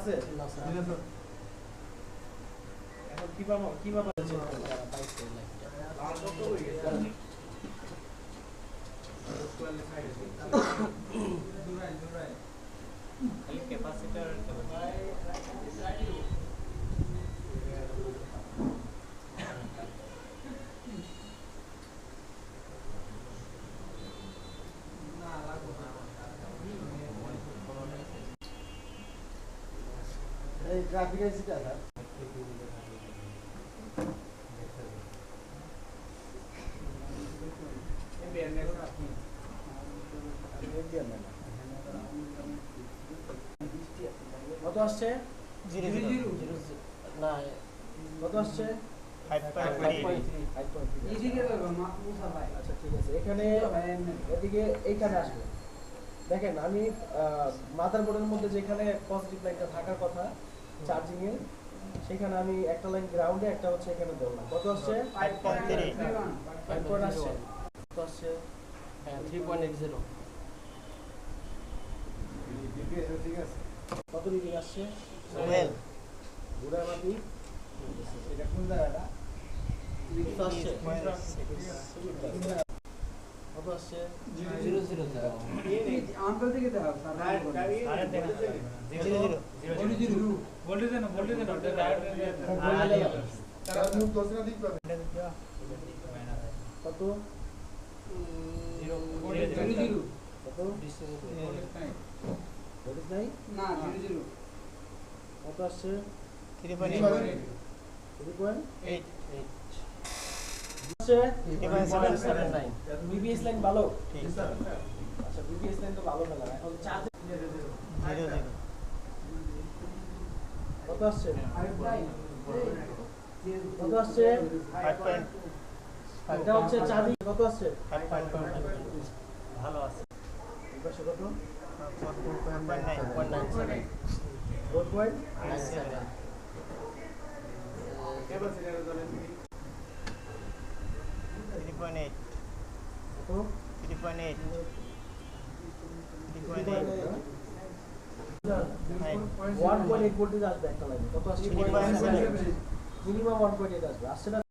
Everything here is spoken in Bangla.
আছে না স্যার এখন কিভাবে আছে যারা পাইছে লাইটটা লাল কত হয়ে গেছে খালি ক্যাপাসিটর এই গ্রাফিক আইসিটা স্যার কত আসছে 0 না কত আসছে 5.3 আচ্ছা ঠিক আছে এখানে এদিকে এইখানে আসবে দেখেন আমি মাদারবোর্ডের মধ্যে যেখানে পজিটিভ লাইনটা থাকার কথা চার্জিং এর সেখানে আমি একটা লাইন গ্রাউন্ডে একটা হচ্ছে এখানে ধরলাম কত আসছে 5.3 5 আসছে কত আসছে 3.80 ঠিক আছে কত রিডিং আসছে 12 বুড়ামাটি এটা কোন জায়গাটা কত আসছে কত আসছে 0 আঙ্কেল থেকে দাও স্যার ভোল্টেজ দেন কত ভোল্টেজ কত ভোল্টেজ নাই না 00 কত আসছে 3.8 আসছে 3.79 বিবিএস লাইন ভালো ঠিক আচ্ছা বিবিএস লাইন তো ভালো পেলাম এখন চার্জ 0 কত আসছে কত আসছে 5.5 এটা হচ্ছে চাবি কত আসছে 5.2 ভালো আছে এই পাশে কত 4.97 4.97 3.8 কত 3.8 1.8 ভোল্টেজ আসবে একটা লাইনে কত আসছে 3.7 মিনিমাম 1.8 আসবে আসছে না